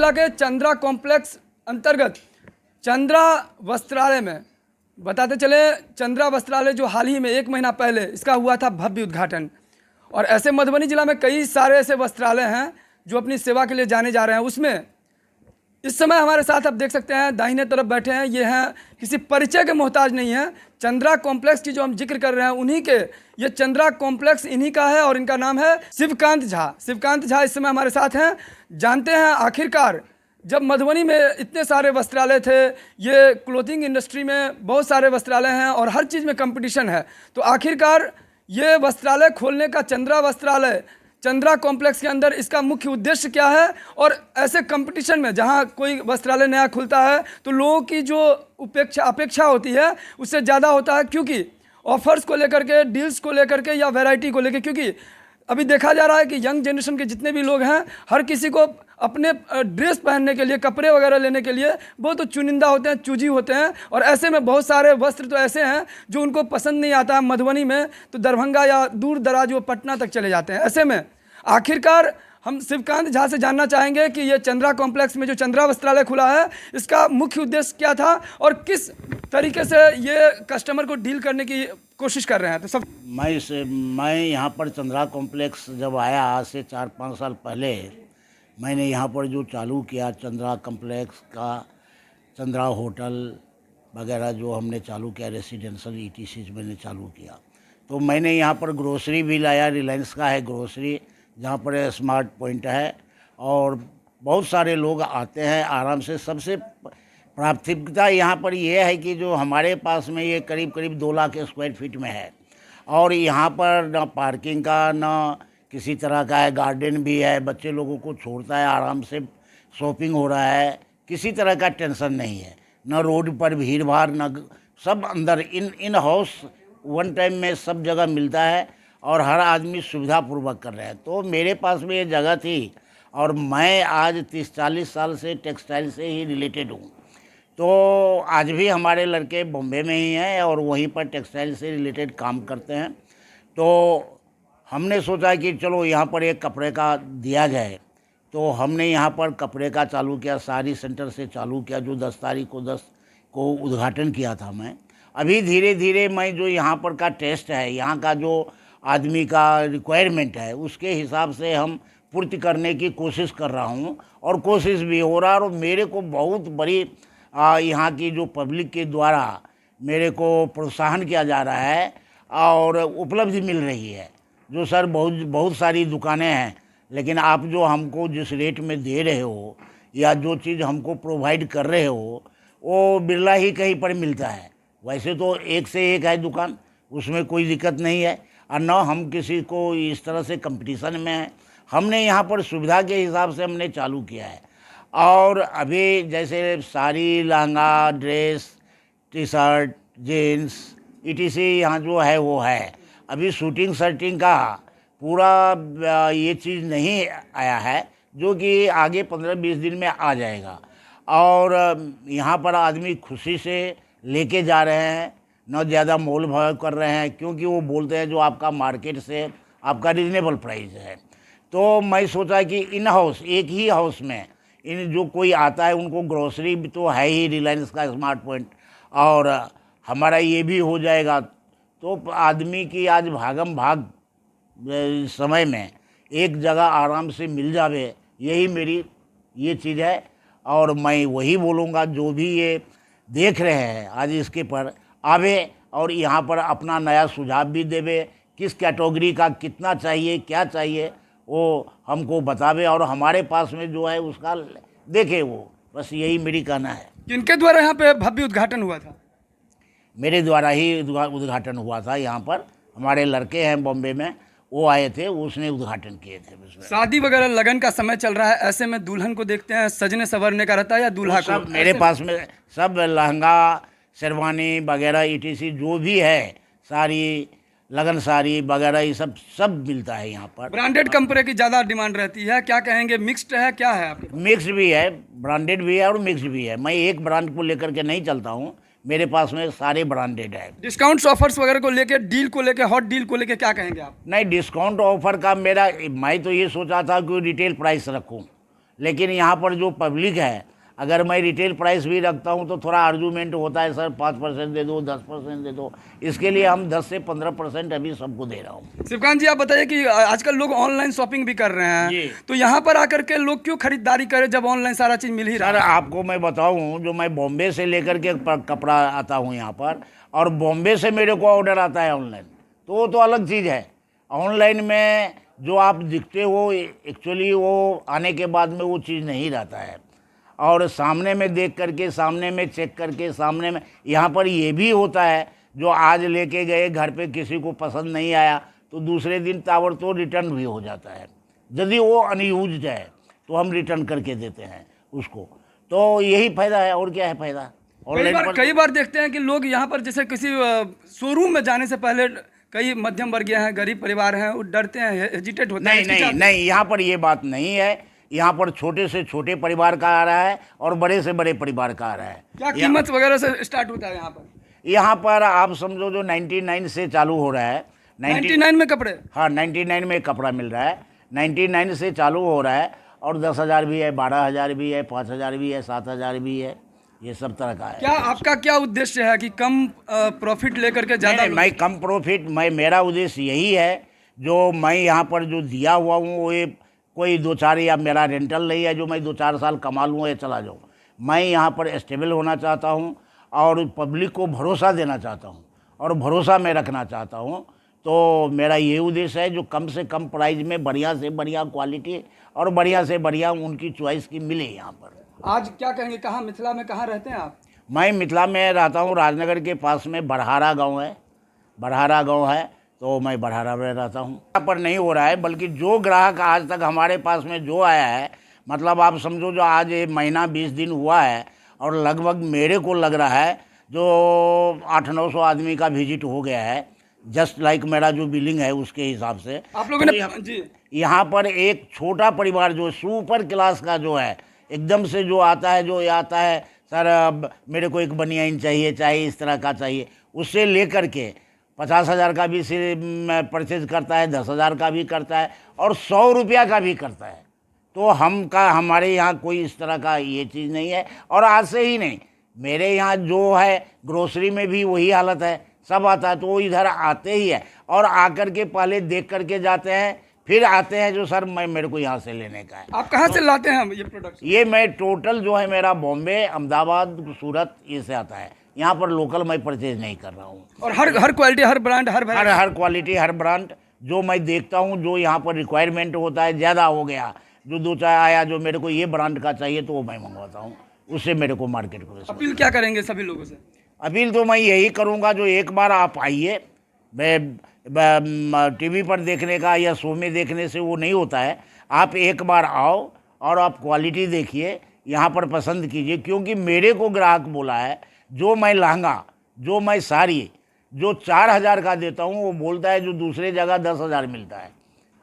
जिला के चंद्रा कॉम्प्लेक्स अंतर्गत चंद्रा वस्त्रालय में बताते चले, चंद्रा वस्त्रालय जो हाल ही में 1 महीना पहले इसका हुआ था भव्य उद्घाटन। और ऐसे मधुबनी जिला में कई सारे ऐसे वस्त्रालय हैं जो अपनी सेवा के लिए जाने जा रहे हैं। उसमें इस समय हमारे साथ आप देख सकते हैं दाहिने तरफ बैठे हैं, ये हैं किसी परिचय के मोहताज नहीं है। चंद्रा कॉम्प्लेक्स की जो हम जिक्र कर रहे हैं उन्हीं के, ये चंद्रा कॉम्प्लेक्स इन्हीं का है और इनका नाम है शिवकांत झा। शिवकांत झा इस समय हमारे साथ हैं। जानते हैं आखिरकार जब मधुबनी में इतने सारे वस्त्रालय थे, ये क्लोथिंग इंडस्ट्री में बहुत सारे वस्त्रालय हैं और हर चीज़ में कंपटीशन है, तो आखिरकार ये वस्त्रालय खोलने का चंद्रा वस्त्रालय चंद्रा कॉम्प्लेक्स के अंदर इसका मुख्य उद्देश्य क्या है, और ऐसे कंपटीशन में जहां कोई वस्त्रालय नया खुलता है तो लोगों की जो अपेक्षा होती है उससे ज़्यादा होता है, क्योंकि ऑफर्स को लेकर के, डील्स को लेकर के या वैरायटी को लेकर। क्योंकि अभी देखा जा रहा है कि यंग जनरेशन के जितने भी लोग हैं, हर किसी को अपने ड्रेस पहनने के लिए, कपड़े वगैरह लेने के लिए बहुत तो चुनिंदा होते हैं, चूजी होते हैं, और ऐसे में बहुत सारे वस्त्र तो ऐसे हैं जो उनको पसंद नहीं आता है मधुबनी में, तो दरभंगा या दूर दराज वो पटना तक चले जाते हैं। ऐसे में आखिरकार हम शिवकांत झा से जानना चाहेंगे कि ये चंद्रा कॉम्प्लेक्स में जो चंद्रा वस्त्रालय खुला है इसका मुख्य उद्देश्य क्या था और किस तरीके से ये कस्टमर को डील करने की कोशिश कर रहे हैं। तो सब मैं यहाँ पर चंद्रा कॉम्प्लेक्स जब आया आज से 4-5 साल पहले, मैंने यहाँ पर जो चालू किया चंद्रा कॉम्प्लेक्स का, चंद्रा होटल वगैरह जो हमने चालू किया, रेसिडेंशियल ETCs मैंने चालू किया, तो मैंने यहाँ पर ग्रोसरी भी लाया। रिलायंस का है ग्रोसरी, जहाँ पर स्मार्ट पॉइंट है और बहुत सारे लोग आते हैं आराम से। सबसे प्राथमिकता यहाँ पर ये है कि जो हमारे पास में ये करीब 2 लाख स्क्वायर फीट में है और यहाँ पर ना पार्किंग का ना किसी तरह का है, गार्डन भी है, बच्चे लोगों को छोड़ता है, आराम से शॉपिंग हो रहा है, किसी तरह का टेंशन नहीं है, ना रोड पर भीड़ भाड़, ना सब अंदर इन हाउस वन टाइम में सब जगह मिलता है और हर आदमी सुविधापूर्वक कर रहे हैं। तो मेरे पास में ये जगह थी और मैं आज 30-40 साल से टेक्सटाइल से ही रिलेटेड हूँ। तो आज भी हमारे लड़के बॉम्बे में ही हैं और वहीं पर टेक्सटाइल से रिलेटेड काम करते हैं। तो हमने सोचा कि चलो यहाँ पर एक कपड़े का दिया जाए, तो हमने यहाँ पर कपड़े का चालू किया, साड़ी सेंटर से चालू किया, जो 10 तारीख को उद्घाटन किया था मैं। अभी धीरे धीरे मैं जो यहाँ पर का टेस्ट है, यहाँ का जो आदमी का रिक्वायरमेंट है, उसके हिसाब से हम पूर्ति करने की कोशिश कर रहा हूँ और कोशिश भी हो रहा है। और मेरे को बहुत बड़ी यहाँ की जो पब्लिक के द्वारा मेरे को प्रोत्साहन किया जा रहा है और उपलब्धि मिल रही है। जो सर बहुत सारी दुकानें हैं, लेकिन आप जो हमको जिस रेट में दे रहे हो या जो चीज़ हमको प्रोवाइड कर रहे हो वो बिरला ही कहीं पर मिलता है। वैसे तो एक से एक है दुकान, उसमें कोई दिक्कत नहीं है, और न हम किसी को इस तरह से कंपटीशन में हैं। हमने यहाँ पर सुविधा के हिसाब से हमने चालू किया है। और अभी जैसे sari, lehenga, dress, T-shirt, jeans ETC यहाँ जो है वो है। अभी शूटिंग शर्टिंग का पूरा ये चीज़ नहीं आया है, जो कि आगे 15-20 दिन में आ जाएगा। और यहाँ पर आदमी खुशी से लेके जा रहे हैं, न ज़्यादा मोल भाव कर रहे हैं, क्योंकि वो बोलते हैं जो आपका मार्केट से आपका रीजनेबल प्राइस है। तो मैं सोचा कि इन हाउस, एक ही हाउस में इन जो कोई आता है उनको ग्रोसरी भी तो है ही, रिलायंस का स्मार्ट पॉइंट, और हमारा ये भी हो जाएगा। तो आदमी की आज भागम भाग समय में एक जगह आराम से मिल जावे, यही मेरी ये चीज़ है। और मैं वही बोलूँगा, जो भी ये देख रहे हैं आज इसके पर आवे और यहाँ पर अपना नया सुझाव भी देवे, किस कैटेगरी का कितना चाहिए, क्या चाहिए, वो हमको बतावे और हमारे पास में जो है उसका देखे वो। बस यही मेरी कहना है। किनके द्वारा यहाँ पे भव्य उद्घाटन हुआ था? मेरे द्वारा ही उद्घाटन हुआ था। यहाँ पर हमारे लड़के हैं बॉम्बे में, वो आए थे, उसने उद्घाटन किए थे। शादी वगैरह लगन का समय चल रहा है, ऐसे में दुल्हन को देखते हैं सजने संवरने का रहता है या दूल्हा को? सब मेरे पास में सब लहंगा, शेरवानी वगैरह ETC जो भी है, साड़ी, लगन साड़ी वगैरह, ये सब मिलता है यहाँ पर। ब्रांडेड कंपनी की ज़्यादा डिमांड रहती है, क्या कहेंगे? मिक्स्ड है, क्या है आपके? मिक्स भी है, ब्रांडेड भी है और मिक्स भी है। मैं एक ब्रांड को लेकर के नहीं चलता हूँ, मेरे पास में सारे ब्रांडेड है। डिस्काउंट्स ऑफर्स वगैरह को लेके, डील को लेके, हॉट डील को लेके क्या कहेंगे आप? नहीं, डिस्काउंट ऑफर का मैं तो ये सोचा था कि रिटेल प्राइस रखूँ, लेकिन यहाँ पर जो पब्लिक है, अगर मैं रिटेल प्राइस भी रखता हूँ तो थोड़ा आर्गूमेंट होता है, सर 5% दे दो, 10% दे दो। इसके लिए हम 10 से 15% अभी सबको दे रहा हूँ। शिवकांत जी, आप बताइए कि आजकल लोग ऑनलाइन शॉपिंग भी कर रहे जी। हैं, तो यहाँ पर आकर के लोग क्यों खरीदारी करें जब ऑनलाइन सारा चीज़ मिल ही रहा सर है? आपको मैं बताऊं, जो मैं बॉम्बे से लेकर के कपड़ा आता हूं यहाँ पर, और बॉम्बे से मेरे को ऑर्डर आता है ऑनलाइन, तो वो तो अलग चीज़ है। ऑनलाइन में जो आप दिखते हो, एक्चुअली वो आने के बाद में वो चीज़ नहीं रहता है। और सामने में देख करके, सामने में चेक करके, सामने में, यहाँ पर ये भी होता है, जो आज लेके गए घर पे किसी को पसंद नहीं आया तो दूसरे दिन ताबड़तोड़ रिटर्न भी हो जाता है। यदि वो अनयूज्ड है तो हम रिटर्न करके देते हैं उसको। तो यही फ़ायदा है, और क्या है फ़ायदा ऑनलाइन। कई बार देखते हैं कि लोग यहाँ पर जैसे किसी शोरूम में जाने से पहले कई मध्यम वर्गीय हैं, गरीब परिवार हैं, वो डरते हैं, हेजिटेट होते हैं। नहीं नहीं नहीं, यहाँ पर ये बात नहीं है। यहाँ पर छोटे से छोटे परिवार का आ रहा है और बड़े से बड़े परिवार का आ रहा है। क्या कीमत वगैरह से स्टार्ट होता है यहाँ पर? यहाँ पर आप समझो जो 99 से चालू हो रहा है। 99 में कपड़े? हाँ, 99 में कपड़ा मिल रहा है। 99 से चालू हो रहा है, और 10,000 भी है, 12,000 भी है, 5,000 भी है, 7,000 भी है, ये सब तरह का है। क्या आपका क्या उद्देश्य है कि कम प्रॉफिट लेकर के ज़्यादा? मैं कम प्रॉफिट, मेरा उद्देश्य यही है, जो मैं यहाँ पर जो दिया हुआ हूँ वो ये कोई 2-4, या मेरा रेंटल नहीं है जो मैं 2-4 साल कमा लूँ या चला जाऊँ। मैं यहाँ पर स्टेबल होना चाहता हूँ और पब्लिक को भरोसा देना चाहता हूँ और भरोसा में रखना चाहता हूँ। तो मेरा ये उद्देश्य है जो कम से कम प्राइस में बढ़िया से बढ़िया क्वालिटी और बढ़िया से बढ़िया उनकी चॉइस की मिले यहाँ पर। आज क्या कहेंगे, कहाँ मिथिला में कहाँ रहते हैं आप? मैं मिथिला में रहता हूँ, राजनगर के पास में बड़हारा गांव है। बड़हारा गांव है, तो मैं बड़हारा में रहता हूँ। यहाँ पर नहीं हो रहा है, बल्कि जो ग्राहक आज तक हमारे पास में जो आया है, मतलब आप समझो जो आज ये महीना 20 दिन हुआ है, और लगभग मेरे को लग रहा है जो 800-900 आदमी का विजिट हो गया है, जस्ट लाइक मेरा जो बिलिंग है उसके हिसाब से। आप लोगों ने जी यहाँ पर एक छोटा परिवार जो सुपर क्लास का जो है, एकदम से जो आता है, सर अब मेरे को एक बनियाइन चाहिए, चाहे इस तरह का चाहिए, उससे लेकर के 50,000 का भी परचेज करता है, 10,000 का भी करता है, और 100 रुपया का भी करता है। तो हमारे यहाँ कोई इस तरह का ये चीज़ नहीं है। और आज से ही नहीं, मेरे यहाँ जो है ग्रोसरी में भी वही हालत है, सब आता है तो वो इधर आते ही है, और आकर के पहले देख करके जाते हैं, फिर आते हैं जो सर मेरे को यहाँ से लेने का है। आप कहाँ से लाते हैं ये प्रोडक्ट? ये मैं टोटल जो है मेरा बॉम्बे, अहमदाबाद, सूरत, ये से आता है। यहाँ पर लोकल मैं परचेज नहीं कर रहा हूँ। और हर क्वालिटी, हर ब्रांड, हर क्वालिटी, हर ब्रांड जो मैं देखता हूँ, जो यहाँ पर रिक्वायरमेंट होता है, ज़्यादा हो गया, जो 2-4 आया जो मेरे को ये ब्रांड का चाहिए, तो वो मैं मंगवाता हूँ, उससे मेरे को मार्केट को। अपील क्या करेंगे सभी लोगों से? अपील तो मैं यही करूँगा, जो एक बार आप आइए, टीवी पर देखने का या शो में देखने से वो नहीं होता है। आप एक बार आओ और आप क्वालिटी देखिए, यहाँ पर पसंद कीजिए। क्योंकि मेरे को ग्राहक बोला है, जो मैं लहंगा, जो मैं साड़ी जो 4,000 का देता हूँ, वो बोलता है जो दूसरे जगह 10,000 मिलता है,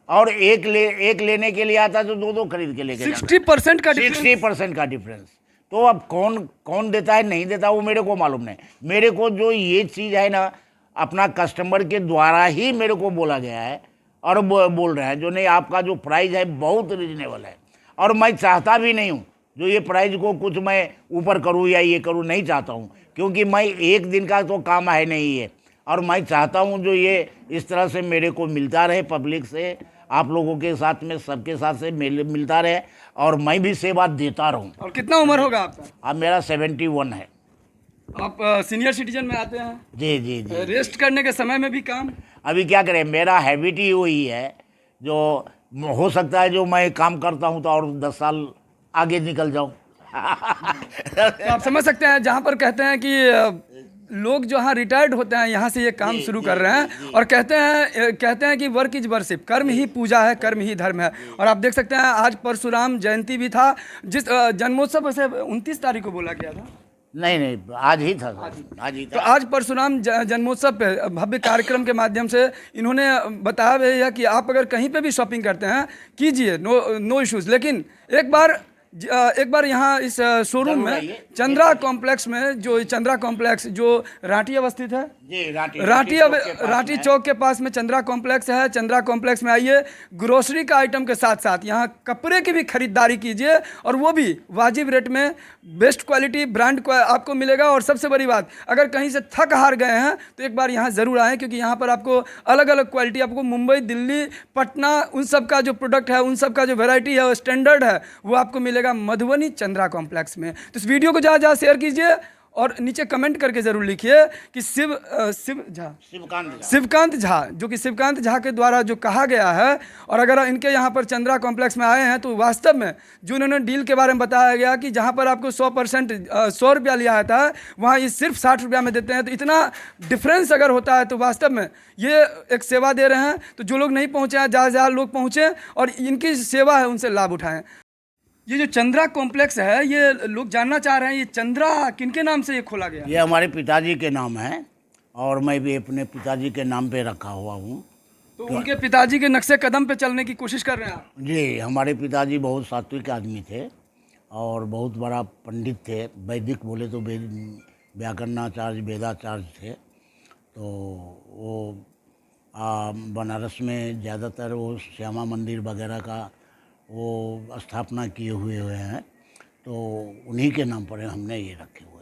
और एक लेने के लिए आता है तो 2 खरीद के लेके 60% का 60% का डिफरेंस। तो अब कौन देता है, नहीं देता, वो मेरे को मालूम नहीं। मेरे को जो ये चीज़ है ना, अपना कस्टमर के द्वारा ही मेरे को बोला गया है, और बोल रहे हैं जो नहीं, आपका जो प्राइस है बहुत रीजनेबल है। और मैं चाहता भी नहीं हूँ जो ये प्राइस को कुछ मैं ऊपर करूँ या ये करूँ, नहीं चाहता हूँ, क्योंकि मैं एक दिन का तो काम है नहीं है। और मैं चाहता हूँ जो ये इस तरह से मेरे को मिलता रहे, पब्लिक से, आप लोगों के साथ में, सबके साथ से मिलता रहे, और मैं भी सेवा देता रहूँ। और कितना उम्र होगा आपका? अब मेरा 71 है। आप सीनियर सिटीजन में आते हैं? जी जी जी। रेस्ट करने के समय में भी काम? अभी क्या करें, मेरा हैबिट ही वही है, जो हो सकता है जो मैं काम करता हूँ तो और 10 साल आगे निकल जाऊँ। तो आप समझ सकते हैं, जहाँ पर कहते हैं कि लोग जो यहाँ रिटायर्ड होते हैं, यहाँ से ये काम शुरू कर रहे हैं, और कहते हैं कि वर्क इज वर्शिप, कर्म ही पूजा है, कर्म ही धर्म है। और आप देख सकते हैं आज परशुराम जयंती भी था, जिस जन्मोत्सव वैसे 29 तारीख को बोला गया था। नहीं, आज ही था, आज ही तो था। आज परशुराम जन्मोत्सव पे भव्य कार्यक्रम के माध्यम से इन्होंने बताया है कि आप अगर कहीं पे भी शॉपिंग करते हैं कीजिए, नो इश्यूज़, लेकिन एक बार एक बार यहाँ इस शोरूम जरूर में आइए। चंद्रा कॉम्प्लेक्स में, जो चंद्रा कॉम्प्लेक्स जो रांटी अवस्थित है, जी राठी चौक के पास में चंद्रा कॉम्प्लेक्स है। चंद्रा कॉम्प्लेक्स में आइए, ग्रोसरी का आइटम के साथ साथ यहाँ कपड़े की भी खरीदारी कीजिए, और वो भी वाजिब रेट में, बेस्ट क्वालिटी ब्रांड आपको मिलेगा। और सबसे बड़ी बात, अगर कहीं से थक हार गए हैं तो एक बार यहाँ ज़रूर आएँ, क्योंकि यहाँ पर आपको अलग अलग क्वालिटी, आपको मुंबई, दिल्ली, पटना, उन सब का जो प्रोडक्ट है, उन सब का जो वेराइटी है, वो स्टैंडर्ड है, वो आपको मिलेगा मधुबनी चंद्रा कॉम्प्लेक्स में। तो इस वीडियो को जहाँ जहाँ शेयर कीजिए, और नीचे कमेंट करके ज़रूर लिखिए कि शिवकांत झा, जो कि शिवकांत झा के द्वारा जो कहा गया है। और अगर इनके यहाँ पर चंद्रा कॉम्प्लेक्स में आए हैं तो वास्तव में जो उन्होंने डील के बारे में बताया गया कि जहाँ पर आपको 100% 100 रुपया लिया जाता है, वहाँ ये सिर्फ 60 रुपया में देते हैं। तो इतना डिफरेंस अगर होता है तो वास्तव में ये एक सेवा दे रहे हैं। तो जो लोग नहीं पहुँचे हैं, ज़्यादा से ज़्यादा लोग पहुँचें और इनकी सेवा है उनसे लाभ उठाएँ। ये जो चंद्रा कॉम्प्लेक्स है, ये लोग जानना चाह रहे हैं, ये चंद्रा किनके नाम से ये खोला गया? ये हमारे पिताजी के नाम है, और मैं भी अपने पिताजी के नाम पे रखा हुआ हूँ। तो उनके पिताजी के नक्शे कदम पे चलने की कोशिश कर रहे हैं आप? जी, हमारे पिताजी बहुत सात्विक आदमी थे और बहुत बड़ा पंडित थे। वैदिक बोले तो व्याकरणाचार्य, वेदाचार्य थे। तो वो बनारस में ज़्यादातर वो श्यामा मंदिर वगैरह का वो स्थापना किए हुए हैं। तो उन्हीं के नाम पर हमने ये रखे हुए।